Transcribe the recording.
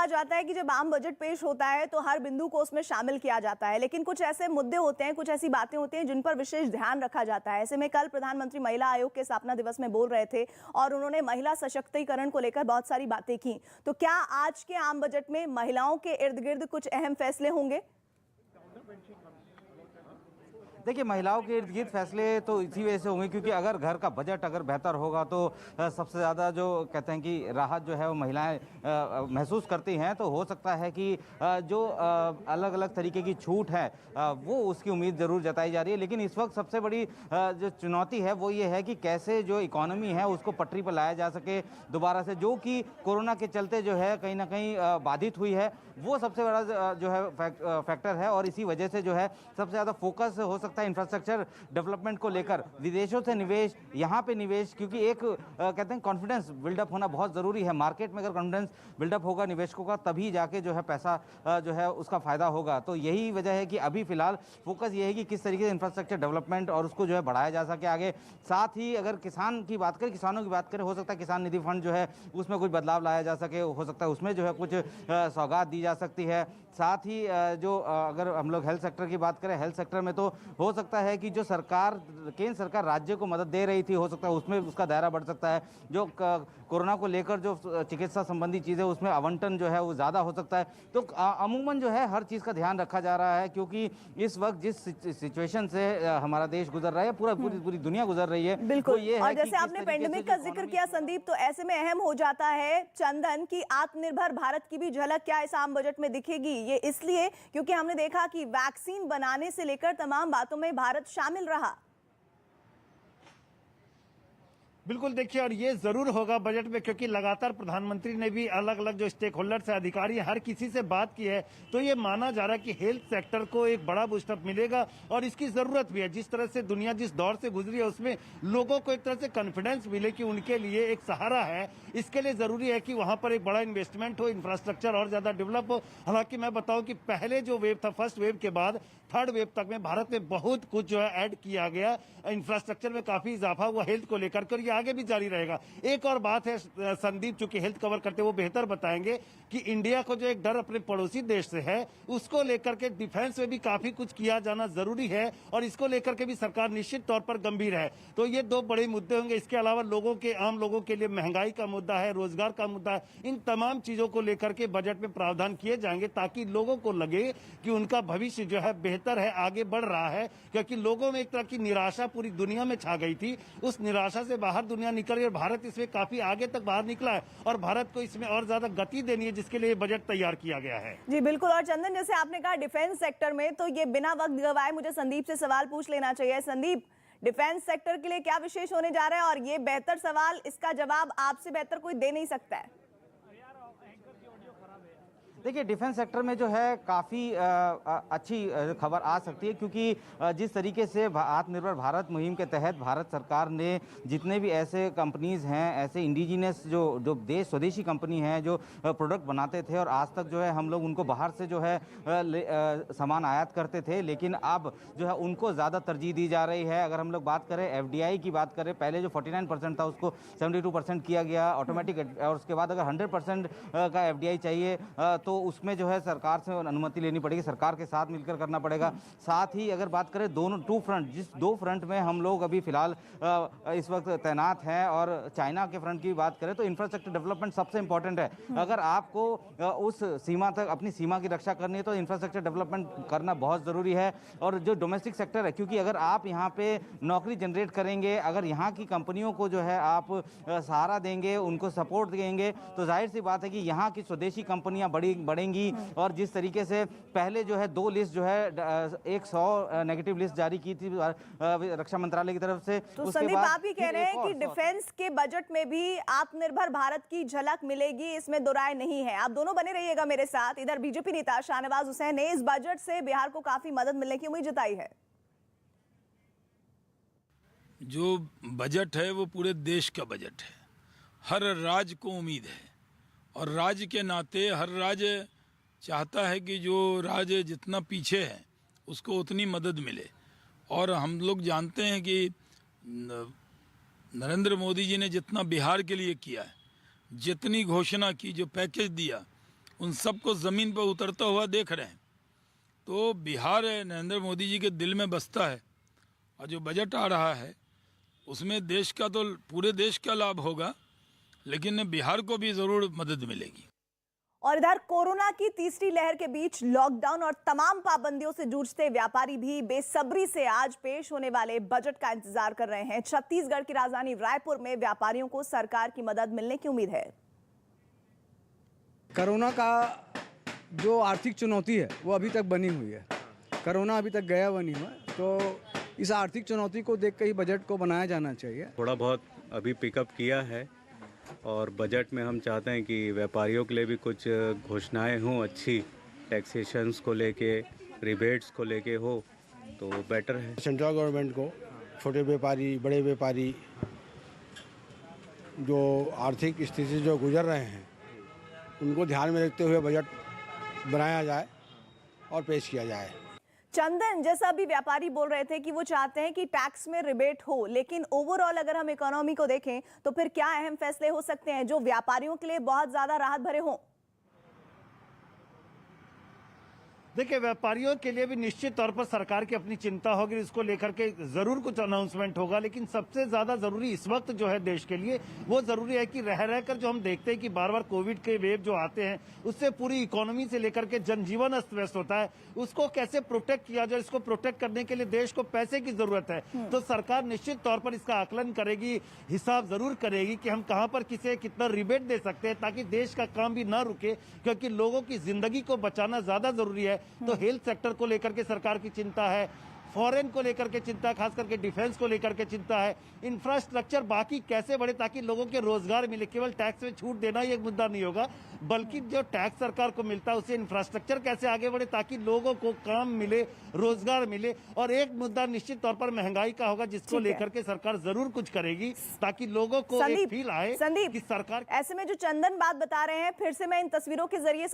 जाता है कि जब आम बजट पेश होता है तो हर बिंदु को उसमें शामिल किया जाता है, लेकिन कुछ ऐसे मुद्दे होते हैं, कुछ ऐसी बातें होती हैं जिन पर विशेष ध्यान रखा जाता है। ऐसे में कल प्रधानमंत्री महिला आयोग के स्थापना दिवस में बोल रहे थे और उन्होंने महिला सशक्तिकरण को लेकर बहुत सारी बातें की। तो क्या आज के आम बजट में महिलाओं के इर्द गिर्द कुछ अहम फैसले होंगे? देखिए, महिलाओं के इर्द गिर्द फैसले तो इसी वजह से होंगे क्योंकि अगर घर का बजट अगर बेहतर होगा तो सबसे ज़्यादा जो कहते हैं कि राहत जो है वो महिलाएं महसूस करती हैं। तो हो सकता है कि जो अलग अलग तरीके की छूट है वो उसकी उम्मीद ज़रूर जताई जा रही है। लेकिन इस वक्त सबसे बड़ी जो चुनौती है वो ये है कि कैसे जो इकॉनमी है उसको पटरी पर लाया जा सके दोबारा से, जो कि कोरोना के चलते जो है कहीं ना कहीं बाधित हुई है। वो सबसे बड़ा जो है फैक्टर है और इसी वजह से जो है सबसे ज़्यादा फोकस हो सकता है इंफ्रास्ट्रक्चर डेवलपमेंट को लेकर, विदेशों से निवेश, यहाँ पे निवेश, क्योंकि एक कहते हैं कॉन्फिडेंस बिल्डअप होना बहुत ज़रूरी है। मार्केट में अगर कॉन्फिडेंस बिल्डअप होगा निवेशकों का तभी जाके जो है पैसा जो है उसका फ़ायदा होगा। तो यही वजह है कि अभी फिलहाल फोकस ये है कि किस तरीके से इंफ्रास्ट्रक्चर डेवलपमेंट और उसको जो है बढ़ाया जा सके आगे। साथ ही अगर किसानों की बात करें, हो सकता है किसान निधि फंड जो है उसमें कुछ बदलाव लाया जा सके, हो सकता है उसमें जो है कुछ सौगात दी जा सकती है। साथ ही जो अगर हम लोग हेल्थ सेक्टर की बात करें, हेल्थ सेक्टर में तो हो सकता है कि जो केंद्र सरकार राज्य को मदद दे रही थी, हो सकता है उसमें उसका दायरा बढ़ सकता है। जो कोरोना को लेकर जो चिकित्सा संबंधी चीज़ें उसमें आवंटन जो है वो ज़्यादा हो सकता है। तो अमूमन जो है हर चीज़ का ध्यान रखा जा रहा है क्योंकि इस वक्त जिस सिचुएशन से हमारा देश गुजर रहा है, पूरी दुनिया गुजर रही है। बिल्कुल। ये और है जैसे आपने पेंडेमिक का जिक्र किया संदीप, तो ऐसे में अहम हो जाता है चंदन की आत्मनिर्भर भारत की भी झलक क्या इस आम बजट में दिखेगी? ये इसलिए क्योंकि हमने देखा कि वैक्सीन बनाने से लेकर तमाम बातों में भारत शामिल रहा। बिल्कुल, देखिए, और ये जरूर होगा बजट में क्योंकि लगातार प्रधानमंत्री ने भी अलग अलग जो स्टेक होल्डर से अधिकारी हर किसी से बात की है। तो ये माना जा रहा है कि हेल्थ सेक्टर को एक बड़ा बूस्टअप मिलेगा और इसकी जरूरत भी है। जिस तरह से दुनिया जिस दौर से गुजरी है उसमें लोगों को एक तरह से कॉन्फिडेंस मिले कि उनके लिए एक सहारा है। इसके लिए जरूरी है कि वहां पर एक बड़ा इन्वेस्टमेंट हो, इंफ्रास्ट्रक्चर और ज्यादा डेवलप हो। हालांकि मैं बताऊं कि पहले जो वेव था, फर्स्ट वेव के बाद थर्ड वेव तक में भारत में बहुत कुछ जो है ऐड किया गया, इंफ्रास्ट्रक्चर में काफी इजाफा हुआ हेल्थ को लेकर के, और ये आगे भी जारी रहेगा। एक और बात है संदीप, चूंकि हेल्थ कवर करते वो बेहतर बताएंगे कि इंडिया को जो एक डर अपने पड़ोसी देश से है उसको लेकर के डिफेंस में भी काफी कुछ किया जाना जरूरी है और इसको लेकर के भी सरकार निश्चित तौर पर गंभीर है। तो ये दो बड़े मुद्दे होंगे। इसके अलावा आम लोगों के लिए महंगाई का मुद्दा है, रोजगार का मुद्दा है। इन तमाम चीजों को लेकर के बजट में प्रावधान किए जाएंगे ताकि लोगों को लगे कि उनका भविष्य जो है बेहतर है, आगे बढ़ रहा है। क्योंकि लोगों में एक तरह की निराशा पूरी दुनिया में छा गई थी, उस निराशा से बाहर दुनिया निकल गई और भारत इसमें काफी आगे तक बाहर निकला है और भारत को इसमें और ज्यादा गति देनी है, जिसके लिए बजट तैयार किया गया है। जी बिल्कुल। और चंदन, जैसे आपने कहा डिफेंस सेक्टर में, तो ये बिना वक्त गवाए मुझे संदीप से सवाल पूछ लेना चाहिए। संदीप, डिफेंस सेक्टर के लिए क्या विशेष होने जा रहा है? और ये बेहतर सवाल, इसका जवाब आपसे बेहतर कोई दे नहीं सकता है। देखिए, डिफेंस सेक्टर में जो है काफ़ी अच्छी खबर आ सकती है क्योंकि जिस तरीके से आत्मनिर्भर भारत मुहिम के तहत भारत सरकार ने जितने भी ऐसे कंपनीज हैं, ऐसे इंडिजिनस जो देश स्वदेशी कंपनी हैं जो प्रोडक्ट बनाते थे और आज तक जो है हम लोग उनको बाहर से जो है सामान आयात करते थे, लेकिन अब जो है उनको ज़्यादा तरजीह दी जा रही है। अगर हम लोग बात करें FDI की बात करें, पहले जो 49% था उसको 72% किया गया ऑटोमेटिक, और उसके बाद अगर 100% का FDI चाहिए तो उसमें जो है सरकार से अनुमति लेनी पड़ेगी, सरकार के साथ मिलकर करना पड़ेगा। साथ ही अगर बात करें जिस दो फ्रंट में हम लोग अभी फिलहाल इस वक्त तैनात हैं, और चाइना के फ्रंट की बात करें तो इंफ्रास्ट्रक्चर डेवलपमेंट सबसे इंपॉर्टेंट है। अगर आपको उस सीमा तक अपनी सीमा की रक्षा करनी है तो इंफ्रास्ट्रक्चर डेवलपमेंट करना बहुत ज़रूरी है। और जो डोमेस्टिक सेक्टर है, क्योंकि अगर आप यहाँ पे नौकरी जनरेट करेंगे, अगर यहाँ की कंपनियों को जो है आप सहारा देंगे, उनको सपोर्ट देंगे, तो जाहिर सी बात है कि यहाँ की स्वदेशी कंपनियाँ बढ़ेंगी। और जिस तरीके से पहले जो है 2 लिस्ट जो है 100 नेगेटिव लिस्ट जारी की थी रक्षा मंत्रालय की तरफ से, तो संदीप आप ही कह रहे हैं कि डिफेंस के बजट में भी आत्मनिर्भर भारत की झलक मिलेगी, इसमें दो राय नहीं है। आप दोनों बने रहिएगा मेरे साथ। इधर बीजेपी नेता शाहनवाज हुसैन ने इस बजट से बिहार को काफी मदद मिलने की उम्मीद जताई है। जो बजट है वो पूरे देश का बजट है, हर राज्य को उम्मीद है और राज्य के नाते हर राज्य चाहता है कि जो राज्य जितना पीछे है उसको उतनी मदद मिले। और हम लोग जानते हैं कि नरेंद्र मोदी जी ने जितना बिहार के लिए किया है, जितनी घोषणा की, जो पैकेज दिया, उन सबको ज़मीन पर उतरता हुआ देख रहे हैं। तो बिहार नरेंद्र मोदी जी के दिल में बसता है और जो बजट आ रहा है उसमें देश का तो पूरे देश का लाभ होगा, लेकिन बिहार को भी ज़रूर मदद मिलेगी। और इधर कोरोना की तीसरी लहर के बीच लॉकडाउन और तमाम पाबंदियों से जूझते व्यापारी भी बेसब्री से आज पेश होने वाले बजट का इंतजार कर रहे हैं। छत्तीसगढ़ की राजधानी रायपुर में व्यापारियों को सरकार की मदद मिलने की उम्मीद है। कोरोना का जो आर्थिक चुनौती है वो अभी तक बनी हुई है। कोरोना अभी तक गया हुआ नहीं हुआ, तो इस आर्थिक चुनौती को देख कर ही बजट को बनाया जाना चाहिए। थोड़ा बहुत अभी पिकअप किया है और बजट में हम चाहते हैं कि व्यापारियों के लिए भी कुछ घोषणाएं हों अच्छी, टैक्सेशंस को लेके, रिबेट्स को लेके हो तो बेटर है। सेंट्रल गवर्नमेंट को छोटे व्यापारी, बड़े व्यापारी जो आर्थिक स्थिति से जो गुजर रहे हैं उनको ध्यान में रखते हुए बजट बनाया जाए और पेश किया जाए। चंदन, जैसा अभी व्यापारी बोल रहे थे कि वो चाहते हैं कि टैक्स में रिबेट हो, लेकिन ओवरऑल अगर हम इकोनॉमी को देखें तो फिर क्या अहम फैसले हो सकते हैं जो व्यापारियों के लिए बहुत ज्यादा राहत भरे हों? देखिए, व्यापारियों के लिए भी निश्चित तौर पर सरकार की अपनी चिंता होगी, इसको लेकर के जरूर कुछ अनाउंसमेंट होगा। लेकिन सबसे ज्यादा जरूरी इस वक्त जो है देश के लिए वो जरूरी है कि रह रहकर जो हम देखते हैं कि बार बार कोविड के वेव जो आते हैं उससे पूरी इकोनॉमी से लेकर के जनजीवन अस्त व्यस्त होता है, उसको कैसे प्रोटेक्ट किया जाए। इसको प्रोटेक्ट करने के लिए देश को पैसे की जरूरत है, तो सरकार निश्चित तौर पर इसका आकलन करेगी, हिसाब जरूर करेगी कि हम कहाँ पर किसे कितना रिबेट दे सकते हैं ताकि देश का काम भी ना रुके, क्योंकि लोगों की जिंदगी को बचाना ज्यादा जरूरी है। तो हेल्थ सेक्टर को लेकर के सरकार की चिंता है, फॉरेन को लेकर के चिंता, खास करके डिफेंस को लेकर के चिंता है, इंफ्रास्ट्रक्चर बाकी कैसे बढ़े ताकि लोगों के रोजगार मिले। केवल टैक्स में छूट देना ही एक मुद्दा नहीं होगा, बल्कि जो टैक्स सरकार को मिलता है उससे इंफ्रास्ट्रक्चर कैसे आगे बढ़े ताकि लोगों को काम मिले, रोजगार मिले। और एक मुद्दा निश्चित तौर पर महंगाई का होगा, जिसको लेकर के सरकार जरूर कुछ करेगी ताकि लोगों को एक फील आए कि सरकार। ऐसे में जो चंदन बात बता रहे हैं, फिर से मैं इन तस्वीरों के जरिए